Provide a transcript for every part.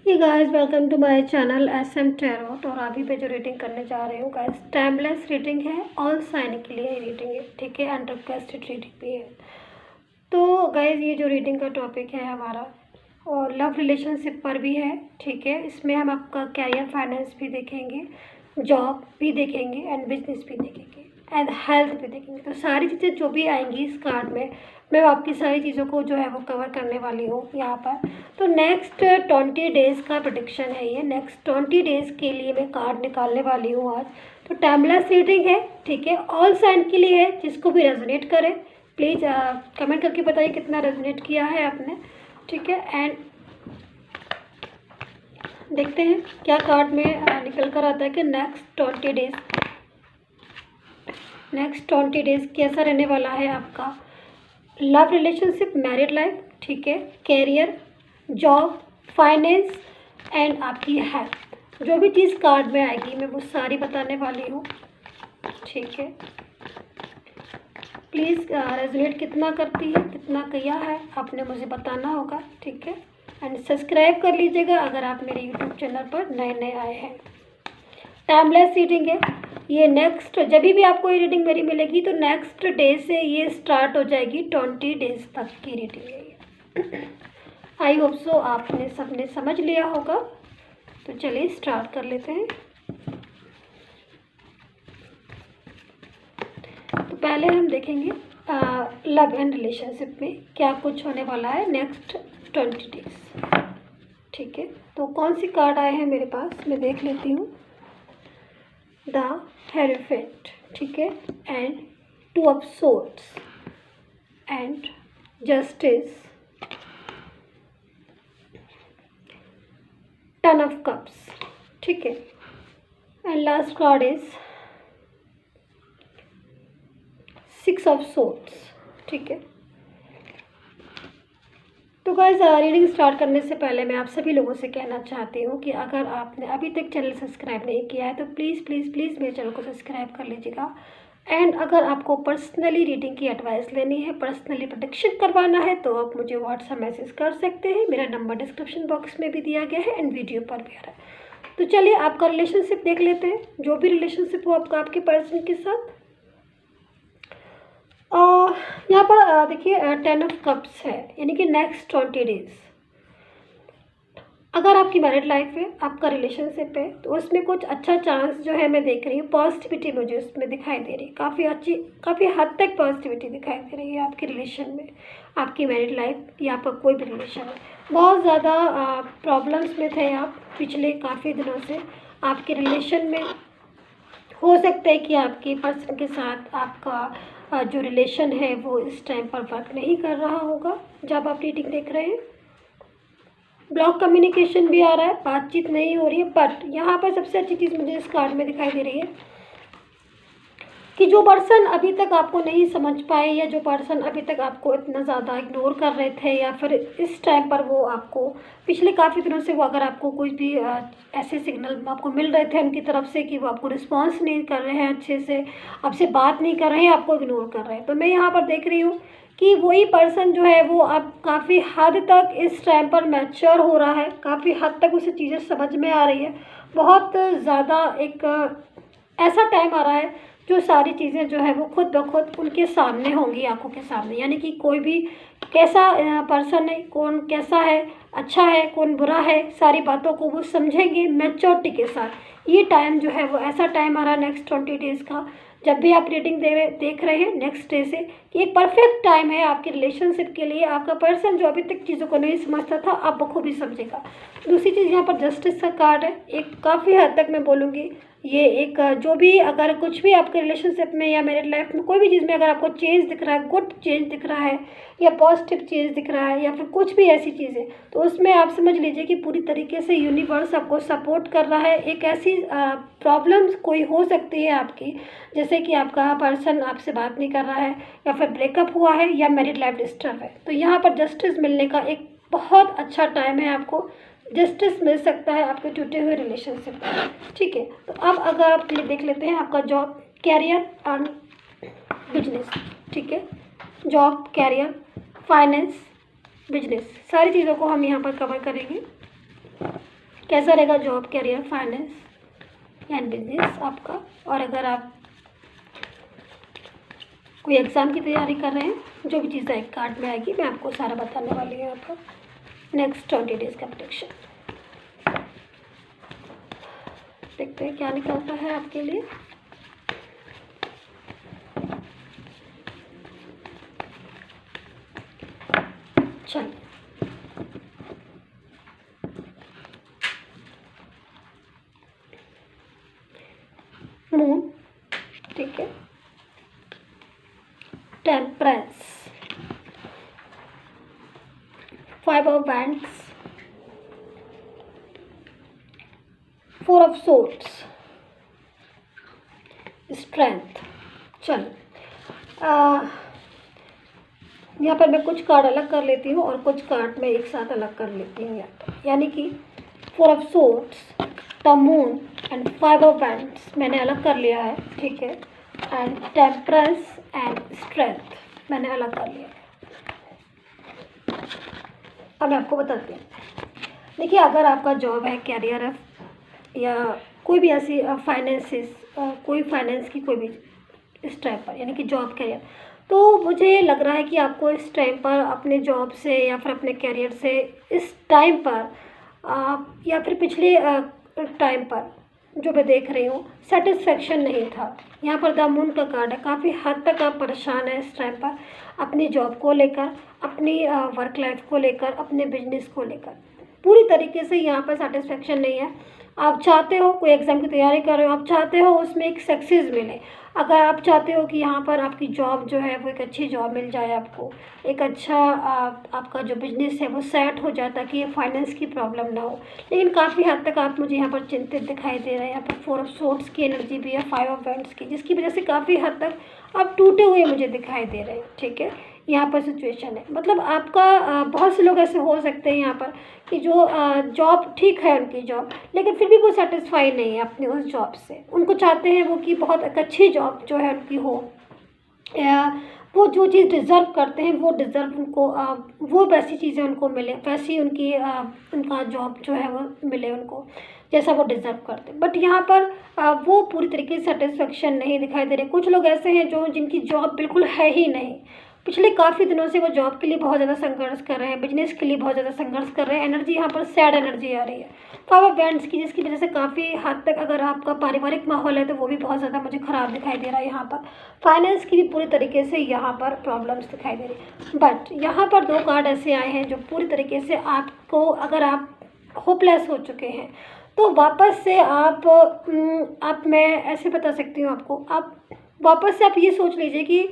ये guys welcome to my channel SM tarot. और अभी पे जो रीडिंग करने जा रही हूँ गाइस, टाइमलेस रीडिंग है, ऑल साइन के लिए रीडिंग है, ठीक है, एंड रिक्वेस्टेड रीडिंग भी है। तो गाइस ये जो रीडिंग का टॉपिक है हमारा और लव रिलेशनशिप पर भी है, ठीक है। इसमें हम आपका कैरियर, फाइनेंस भी देखेंगे, जॉब भी देखेंगे एंड बिजनेस भी देखेंगे एंड हेल्थ भी देखेंगे। तो सारी चीज़ें जो भी आएंगी इस कार्ड में, मैं आपकी सारी चीज़ों को जो है वो कवर करने वाली हूँ यहाँ पर। तो नेक्स्ट 20 डेज़ का प्रेडिक्शन है ये। नेक्स्ट 20 डेज़ के लिए मैं कार्ड निकालने वाली हूँ आज। तो टाइमलेस रीडिंग है, ठीक है, ऑल साइन के लिए है। जिसको भी रेजोनेट करे प्लीज़ कमेंट करके बताइए कितना रेजोनेट किया है आपने, ठीक है। एंड देखते हैं क्या कार्ड में निकल कर आता है कि नेक्स्ट 20 डेज़ कैसा रहने वाला है आपका लव रिलेशनशिप, मैरिड लाइफ, ठीक है, कैरियर, जॉब, फाइनेंस एंड आपकी हेल्थ। जो भी चीज़ कार्ड में आएगी मैं वो सारी बताने वाली हूँ, ठीक है। प्लीज़ रेजोनेट कितना करती है, कितना किया है, आपने मुझे बताना होगा, ठीक है। एंड सब्सक्राइब कर लीजिएगा अगर आप मेरे यूट्यूब चैनल पर नए आए हैं। टाइमलेस रीडिंग है ये। नेक्स्ट जब भी आपको ये रीडिंग मेरी मिलेगी तो नेक्स्ट डे से ये स्टार्ट हो जाएगी, 20 डेज तक की रीडिंग है ये। आई होप सो आपने सबने समझ लिया होगा। तो चलिए स्टार्ट कर लेते हैं। तो पहले हम देखेंगे लव एंड रिलेशनशिप में क्या कुछ होने वाला है नेक्स्ट 20 डेज, ठीक है। तो कौन सी कार्ड आए हैं मेरे पास मैं देख लेती हूँ। द हेरोफेंट, ठीक है, and 2 of swords and justice, 10 of cups, ठीक है, and last card is 6 of swords, ठीक है। तो गाइस रीडिंग स्टार्ट करने से पहले मैं आप सभी लोगों से कहना चाहती हूँ कि अगर आपने अभी तक चैनल सब्सक्राइब नहीं किया है तो प्लीज़ प्लीज़ प्लीज़ मेरे चैनल को सब्सक्राइब कर लीजिएगा। एंड अगर आपको पर्सनली रीडिंग की एडवाइस लेनी है, पर्सनली प्रोटेक्शन करवाना है, तो आप मुझे व्हाट्सएप मैसेज कर सकते हैं। मेरा नंबर डिस्क्रिप्शन बॉक्स में भी दिया गया है एंड वीडियो पर भी आ रहा है। तो चलिए आपका रिलेशनशिप देख लेते हैं, जो भी रिलेशनशिप हो आपका आपके पर्सन के साथ। यहाँ पर देखिए 10 ऑफ कप्स है, यानी कि नेक्स्ट 20 डेज अगर आपकी मैरिड लाइफ है, आपका रिलेशनशिप है, तो उसमें कुछ अच्छा चांस जो है मैं देख रही हूँ। पॉजिटिविटी मुझे उसमें दिखाई दे रही है, काफ़ी अच्छी, काफ़ी हद तक पॉजिटिविटी दिखाई दे रही है आपके रिलेशन में। आपकी मैरिड लाइफ या आपका कोई भी रिलेशन है, बहुत ज़्यादा प्रॉब्लम्स में थे आप पिछले काफ़ी दिनों से। आपके रिलेशन में हो सकता है कि आपके पर्सन के साथ आपका जो रिलेशन है वो इस टाइम पर वर्क नहीं कर रहा होगा जब आप रीडिंग देख रहे हैं। ब्लॉक कम्युनिकेशन भी आ रहा है, बातचीत नहीं हो रही है। बट यहाँ पर सबसे अच्छी चीज़ मुझे इस कार्ड में दिखाई दे रही है कि जो पर्सन अभी तक आपको नहीं समझ पाए, या जो पर्सन अभी तक आपको इतना ज़्यादा इग्नोर कर रहे थे, या फिर इस टाइम पर वो आपको पिछले काफ़ी दिनों से वो अगर आपको कुछ भी ऐसे सिग्नल आपको मिल रहे थे उनकी तरफ से कि वो आपको रिस्पॉन्स नहीं कर रहे हैं, अच्छे से आपसे बात नहीं कर रहे हैं, आपको इग्नोर कर रहे हैं, तो मैं यहाँ पर देख रही हूँ कि वही पर्सन जो है वो अब काफ़ी हद तक इस टाइम पर मैच्योर हो रहा है, काफ़ी हद तक उसे चीज़ें समझ में आ रही है। बहुत ज़्यादा एक ऐसा टाइम आ रहा है जो सारी चीज़ें जो है वो खुद ब खुद उनके सामने होंगी, आंखों के सामने। यानी कि कोई भी कैसा पर्सन है, कौन कैसा है, अच्छा है, कौन बुरा है, सारी बातों को वो समझेंगे मैच्योरिटी के साथ। ये टाइम जो है वो ऐसा टाइम आ रहा है नेक्स्ट 20 डेज़ का, जब भी आप रीडिंग देख रहे हैं नेक्स्ट डे से, कि एक परफेक्ट टाइम है आपके रिलेशनशिप के लिए। आपका पर्सन जो अभी तक चीज़ों को नहीं समझता था अब बखूबी समझेगा। दूसरी चीज़ यहाँ पर जस्टिस का कार्ड है। एक काफ़ी हद तक मैं बोलूँगी ये एक जो भी अगर कुछ भी आपके रिलेशनशिप में या मेरे लाइफ में कोई भी चीज़ में अगर आपको चेंज दिख रहा है, गुड चेंज दिख रहा है या पॉजिटिव चेंज दिख रहा है, या फिर कुछ भी ऐसी चीज़ें, तो उसमें आप समझ लीजिए कि पूरी तरीके से यूनिवर्स आपको सपोर्ट कर रहा है। एक ऐसी प्रॉब्लम्स कोई हो सकती है आपकी, जैसे कि आपका पर्सन आपसे बात नहीं कर रहा है, या फिर ब्रेकअप हुआ है, या मैरिड लाइफ डिस्टर्ब है, तो यहाँ पर जस्टिस मिलने का एक बहुत अच्छा टाइम है। आपको जस्टिस मिल सकता है आपके टूटे हुए रिलेशनशिप में, ठीक है। तो अब अगर आप ये देख लेते हैं आपका जॉब, कैरियर एंड बिजनेस, ठीक है। जॉब, कैरियर, फाइनेंस, बिजनेस, सारी चीज़ों को हम यहाँ पर कवर करेंगे। कैसा रहेगा job, career, finance and business आपका। और अगर आप कोई एग्ज़ाम की तैयारी कर रहे हैं, जो भी चीज़ें एक कार्ड में आएगी मैं आपको सारा बताने वाली हूँ यहाँ पर। नेक्स्ट 20 डेज़ का प्रेडिक्शन देखते हैं क्या निकलता है आपके लिए। चलिए, मून, ठीक है, temperance, 5 of wands, 4 of swords, strength. चलो यहाँ पर मैं कुछ कार्ड अलग कर लेती हूँ और कुछ कार्ड मैं एक साथ अलग कर लेती हूँ यहाँ पर, यानी कि 4 of swords, the moon and 5 of wands मैंने अलग कर लिया है, ठीक है, एंड टेम्परेंस एंड स्ट्रेंथ मैंने अलग कर लिया है। अब मैं आपको बताती हूँ। देखिए, अगर आपका जॉब है, कैरियर है, या कोई भी ऐसी कोई फाइनेंस की कोई भी इस टाइम पर, यानी कि जॉब, कैरियर, तो मुझे लग रहा है कि आपको इस टाइम पर अपने जॉब से या फिर अपने कैरियर से इस टाइम पर या फिर पिछले टाइम पर जो मैं देख रही हूँ सेटिस्फेक्शन नहीं था। यहाँ पर द मून का कार्ड है। काफ़ी हद तक आप परेशान हैं इस टाइम पर अपनी जॉब को लेकर, अपनी वर्क लाइफ को लेकर, अपने बिजनेस को लेकर। पूरी तरीके से यहाँ पर सेटिस्फेक्शन नहीं है। आप चाहते हो, कोई एग्ज़ाम की तैयारी कर रहे हो, आप चाहते हो उसमें एक सक्सेस मिले। अगर आप चाहते हो कि यहाँ पर आपकी जॉब जो है वो एक अच्छी जॉब मिल जाए, आपको एक अच्छा आपका जो बिजनेस है वो सेट हो जाए, ताकि ये फाइनेंस की प्रॉब्लम ना हो। लेकिन काफ़ी हद तक आप मुझे यहाँ पर चिंतित दिखाई दे रहे हैं। यहाँ पर 4 ऑफ सोर्ड्स की एनर्जी भी है, 5 ऑफ वैंड्स की, जिसकी वजह से काफ़ी हद तक आप टूटे हुए मुझे दिखाई दे रहे हैं, ठीक है। यहाँ पर सिचुएशन है, मतलब आपका बहुत से लोग ऐसे हो सकते हैं यहाँ पर कि जो जॉब ठीक है उनकी जॉब, लेकिन फिर भी वो सेटिस्फाई नहीं है अपनी उस जॉब से। उनको चाहते हैं वो कि बहुत एक अच्छी जॉब जो है उनकी हो, वो जो चीज़ डिज़र्व करते हैं वो डिज़र्व उनको वो वैसी चीज़ें उनको मिले, वैसी उनकी उनका जॉब जो है वो मिले उनको, जैसा वो डिज़र्व करते हैं। बट यहाँ पर वो पूरी तरीके से सेटिस्फेक्शन नहीं दिखाई दे रहे। कुछ लोग ऐसे हैं जो जिनकी जॉब बिल्कुल है ही नहीं, पिछले काफ़ी दिनों से वो जॉब के लिए बहुत ज़्यादा संघर्ष कर रहे हैं, बिजनेस के लिए बहुत ज़्यादा संघर्ष कर रहे हैं। एनर्जी यहाँ पर सैड एनर्जी आ रही है, 5 ऑफ वैंड्स की, जिसकी वजह से काफ़ी हद तक अगर आपका पारिवारिक माहौल है तो वो भी बहुत ज़्यादा मुझे ख़राब दिखाई दे रहा है। यहाँ पर फाइनेंस की भी पूरी तरीके से यहाँ पर प्रॉब्लम्स दिखाई दे रही है। बट यहाँ पर 2 कार्ड ऐसे आए हैं जो पूरी तरीके से आपको, अगर आप होपलेस हो चुके हैं तो वापस से आप मैं ऐसे बता सकती हूँ आपको, आप वापस से आप ये सोच लीजिए कि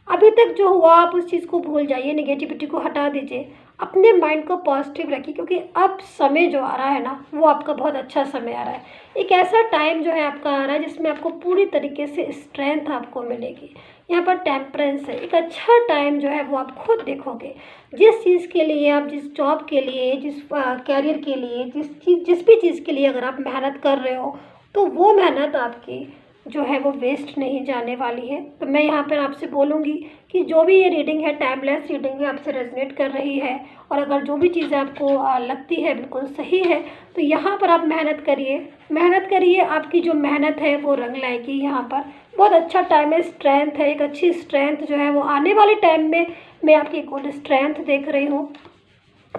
अभी तक जो हुआ आप उस चीज़ को भूल जाइए, नेगेटिविटी को हटा दीजिए, अपने माइंड को पॉजिटिव रखिए, क्योंकि अब समय जो आ रहा है ना वो आपका बहुत अच्छा समय आ रहा है। एक ऐसा टाइम जो है आपका आ रहा है जिसमें आपको पूरी तरीके से स्ट्रेंथ आपको मिलेगी। यहाँ पर टेम्परेंस है, एक अच्छा टाइम जो है वो आप खुद देखोगे। जिस चीज़ के लिए आप, जिस जॉब के लिए, जिस कैरियर के लिए, जिस भी चीज़ के लिए अगर आप मेहनत कर रहे हो तो वो मेहनत आपकी जो है वो वेस्ट नहीं जाने वाली है। तो मैं यहाँ पर आपसे बोलूँगी कि जो भी ये रीडिंग है, टाइमलेस रीडिंग है, आपसे रेजोनेट कर रही है, और अगर जो भी चीज़ें आपको लगती है बिल्कुल सही है, तो यहाँ पर आप मेहनत करिए। आपकी जो मेहनत है वो रंग लाएगी। यहाँ पर बहुत अच्छा टाइम है, स्ट्रेंथ है, एक अच्छी स्ट्रेंथ जो है वो आने वाले टाइम में मैं आपकी गुड स्ट्रेंथ देख रही हूँ।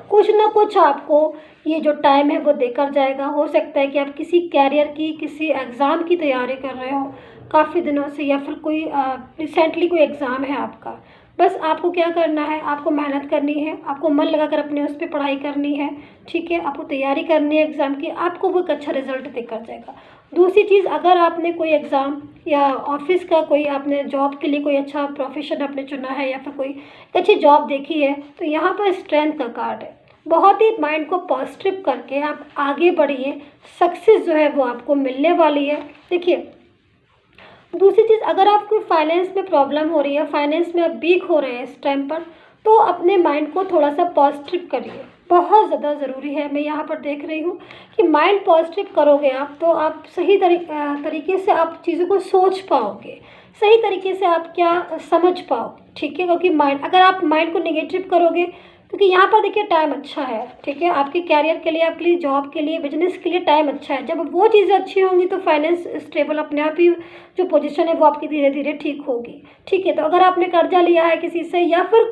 कुछ ना कुछ आपको ये जो टाइम है वो देकर जाएगा। हो सकता है कि आप किसी कैरियर की, किसी एग्ज़ाम की तैयारी कर रहे हो काफ़ी दिनों से, या फिर कोई रिसेंटली कोई एग्ज़ाम है आपका। बस आपको क्या करना है, आपको मेहनत करनी है, आपको मन लगाकर अपने उस पर पढ़ाई करनी है, ठीक है, आपको तैयारी करनी है एग्ज़ाम की, आपको वो एक अच्छा रिजल्ट देकर जाएगा। दूसरी चीज़, अगर आपने कोई एग्ज़ाम या ऑफिस का कोई, आपने जॉब के लिए कोई अच्छा प्रोफेशन आपने चुना है या फिर कोई अच्छी जॉब देखी है, तो यहाँ पर स्ट्रेंथ का कार्ड है। बहुत ही माइंड को पॉजिटिव करके आप आगे बढ़िए, सक्सेस जो है वो आपको मिलने वाली है। देखिए, दूसरी चीज़, अगर आपको फाइनेंस में प्रॉब्लम हो रही है, फाइनेंस में आप वीक हो रहे हैं इस टाइम पर, तो अपने माइंड को थोड़ा सा पॉजिटिव करिए, बहुत ज़्यादा ज़रूरी है। मैं यहाँ पर देख रही हूँ कि माइंड पॉजिटिव करोगे आप तो आप सही तरीके से आप चीज़ों को सोच पाओगे, सही तरीके से आप क्या समझ पाओगे, ठीक है। क्योंकि माइंड, अगर आप माइंड को नेगेटिव करोगे क्योंकि यहाँ पर देखिए टाइम अच्छा है, ठीक है, आपके कैरियर के लिए, आपके लिए, जॉब के लिए, बिजनेस के लिए टाइम अच्छा है। जब वो चीज़ें अच्छी होंगी तो फाइनेंस स्टेबल अपने आप ही, जो पोजीशन है वो आपकी धीरे धीरे ठीक होगी, ठीक है। तो अगर आपने कर्जा लिया है किसी से या फिर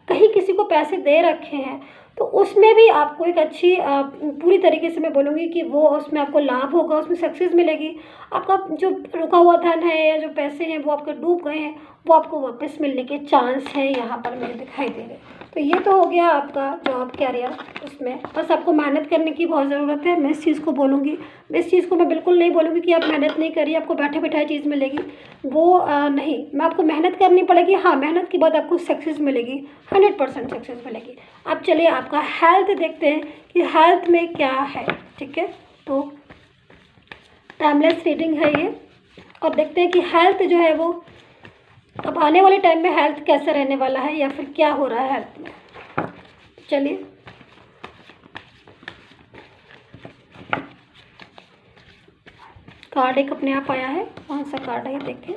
कहीं किसी को पैसे दे रखे हैं, तो उसमें भी आपको एक अच्छी पूरी तरीके से मैं बोलूँगी कि वो उसमें आपको लाभ होगा, उसमें सक्सेस मिलेगी। आपका जो रुका हुआ धन है या जो पैसे हैं वो आपके डूब गए हैं, वो आपको वापस मिलने के चांस हैं यहाँ पर मुझे दिखाई दे रहे हैं। तो ये तो हो गया आपका जॉब कैरियर, उसमें बस आपको मेहनत करने की बहुत ज़रूरत है। मैं इस चीज़ को बोलूँगी, इस चीज़ को मैं बिल्कुल नहीं बोलूँगी कि आप मेहनत नहीं करिए, आपको बैठे बैठाए चीज़ मिलेगी, वो नहीं, मैं आपको मेहनत करनी पड़ेगी। हाँ, मेहनत के बाद आपको सक्सेस मिलेगी, 100% सक्सेस मिलेगी। अब चलिए आपका हेल्थ देखते हैं कि हेल्थ में क्या है, ठीक है। तो टाइमलेस रीडिंग है ये, और देखते हैं कि हेल्थ जो है वो अब आने वाले टाइम में हेल्थ कैसा रहने वाला है या फिर क्या हो रहा है हेल्थ में। चलिए कार्ड एक अपने आप आया है, कौन सा कार्ड है ये देखें,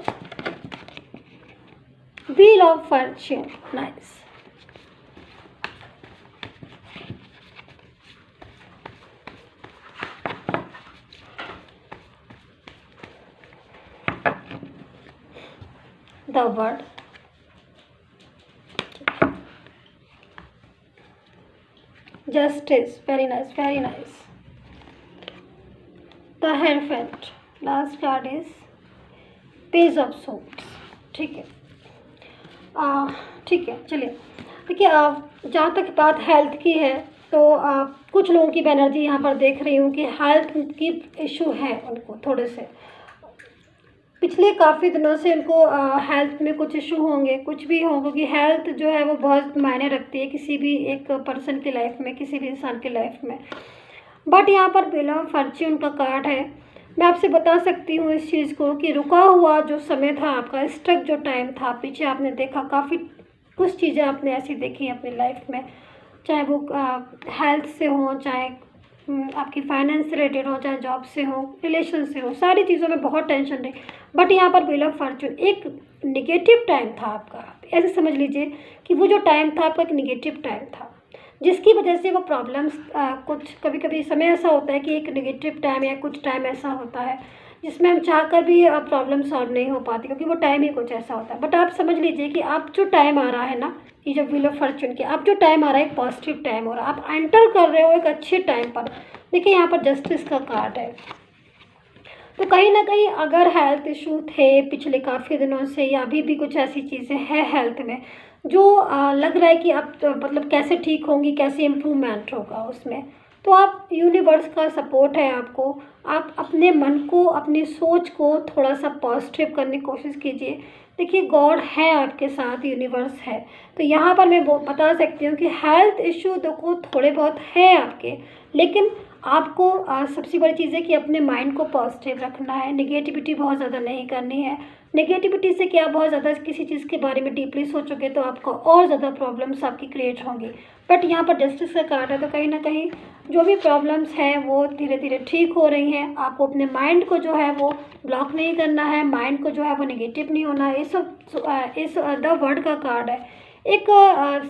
wheel of fortune, nice. The word, justice, very nice, very nice. The hierophant, last card is page of swords, ठीक है। ठीक है, चलिए देखिए, जहाँ तक बात हेल्थ की है तो कुछ लोगों की एनर्जी यहाँ पर देख रही हूँ कि हेल्थ की इशू है उनको थोड़े से, पिछले काफ़ी दिनों से उनको हेल्थ में कुछ इशू होंगे, कुछ भी होंगे, क्योंकि हेल्थ जो है वो बहुत मायने रखती है किसी भी एक पर्सन की लाइफ में, किसी भी इंसान की लाइफ में। बट यहाँ पर व्हील ऑफ फॉर्च्यून का कार्ड है। मैं आपसे बता सकती हूँ इस चीज़ को कि रुका हुआ जो समय था आपका, स्टक जो टाइम था, पीछे आपने देखा काफ़ी कुछ चीज़ें आपने ऐसी देखी अपनी लाइफ में, चाहे वो हेल्थ से हो, चाहे आपकी फाइनेंस से रिलेटेड हो, चाहे जॉब से हो, रिलेशन से हो, सारी चीज़ों में बहुत टेंशन रही। बट यहाँ पर व्हील ऑफ फॉर्च्यून एक निगेटिव टाइम था आपका, ऐसे समझ लीजिए कि वो जो टाइम था आपका एक निगेटिव टाइम था, जिसकी वजह से वो प्रॉब्लम्स कुछ कभी कभी समय ऐसा होता है कि एक निगेटिव टाइम या कुछ टाइम ऐसा होता है जिसमें हम चाहकर भी प्रॉब्लम सॉल्व नहीं हो पाती, क्योंकि वो टाइम ही कुछ ऐसा होता है। बट आप समझ लीजिए कि आप जो टाइम आ रहा है ना, ये जो व्हील ऑफ फॉर्च्यून के आप जो टाइम आ रहा है एक पॉजिटिव टाइम हो रहा है, आप एंटर कर रहे हो एक अच्छे टाइम पर। देखिए यहाँ पर जस्टिस का कार्ड है, तो कहीं ना कहीं अगर हेल्थ इशू थे पिछले काफ़ी दिनों से या अभी भी कुछ ऐसी चीज़ें हैं हेल्थ में जो लग रहा है कि अब तो मतलब कैसे ठीक होंगी, कैसे इम्प्रूवमेंट होगा उसमें, तो आप यूनिवर्स का सपोर्ट है आपको, आप अपने मन को, अपनी सोच को थोड़ा सा पॉजिटिव करने की कोशिश कीजिए। देखिए गॉड है आपके साथ, यूनिवर्स है। तो यहाँ पर मैं बता सकती हूँ कि हेल्थ इशू देखो थोड़े बहुत है आपके, लेकिन आपको सबसे बड़ी चीज़ है कि अपने माइंड को पॉजिटिव रखना है, नेगेटिविटी बहुत ज़्यादा नहीं करनी है। नेगेटिविटी से क्या, बहुत ज़्यादा किसी चीज़ के बारे में डीपली सोचोगे तो आपको और ज़्यादा प्रॉब्लम्स आपकी क्रिएट होंगी। बट यहाँ पर जस्टिस का कार्ड है, तो कहीं ना कहीं जो भी प्रॉब्लम्स हैं वो धीरे धीरे ठीक हो रही हैं। आपको अपने माइंड को जो है वो ब्लॉक नहीं करना है, माइंड को जो है वो नेगेटिव नहीं होना है। इस द वर्ड का कार्ड है। एक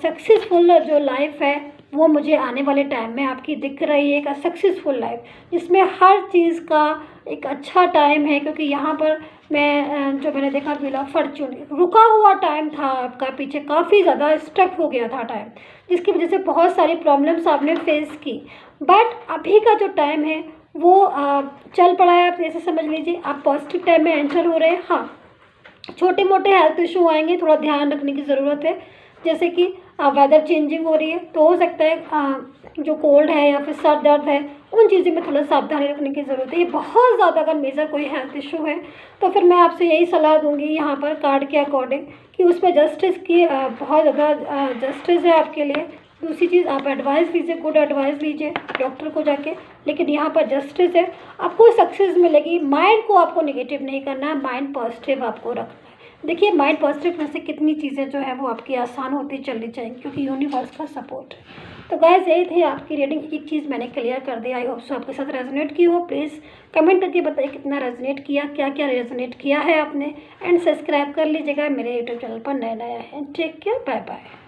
सक्सेसफुल जो लाइफ है वो मुझे आने वाले टाइम में आपकी दिख रही है, एक सक्सेसफुल लाइफ जिसमें हर चीज़ का एक अच्छा टाइम है। क्योंकि यहाँ पर जो मैंने देखा व्हील ऑफ फॉर्च्यून, रुका हुआ टाइम था आपका, पीछे काफ़ी ज़्यादा स्टक हो गया था टाइम, जिसकी वजह से बहुत सारी प्रॉब्लम्स आपने फेस की। बट अभी का जो टाइम है वो चल पड़ा है, आप ऐसे समझ लीजिए आप पॉजिटिव टाइम में एंटर हो रहे हैं। हाँ, छोटे मोटे हेल्थ इशू आएंगे, थोड़ा ध्यान रखने की ज़रूरत है, जैसे कि वेदर चेंजिंग हो रही है तो हो सकता है जो कोल्ड है या फिर सर दर्द है, उन चीज़ों में थोड़ा सावधानी रखने की ज़रूरत है। ये बहुत ज़्यादा अगर मेजर कोई हेल्थ इशू है तो फिर मैं आपसे यही सलाह दूंगी यहाँ पर कार्ड के अकॉर्डिंग कि उसमें जस्टिस की बहुत ज़्यादा जस्टिस है आपके लिए। दूसरी चीज़, आप एडवाइस लीजिए, गुड एडवाइस लीजिए डॉक्टर को जाके, लेकिन यहाँ पर जस्टिस है, आपको सक्सेस मिलेगी। माइंड को आपको नेगेटिव नहीं करना है, माइंड पॉजिटिव आपको रखना है। देखिए माइंड पॉजिटिव में से कितनी चीज़ें जो है वो आपकी आसान होती चलनी चाहिए, क्योंकि यूनिवर्स का सपोर्ट है। तो गाइस यही थी आपकी रीडिंग, एक चीज़ मैंने क्लियर कर दी। आई होप सो आपके साथ रेजोनेट की हो। प्लीज़ कमेंट करके बताइए कितना रेजोनेट किया, क्या क्या रेजोनेट किया है आपने, एंड सब्सक्राइब कर लीजिएगा मेरे यूट्यूब चैनल पर, नया नया है। Take care, bye bye.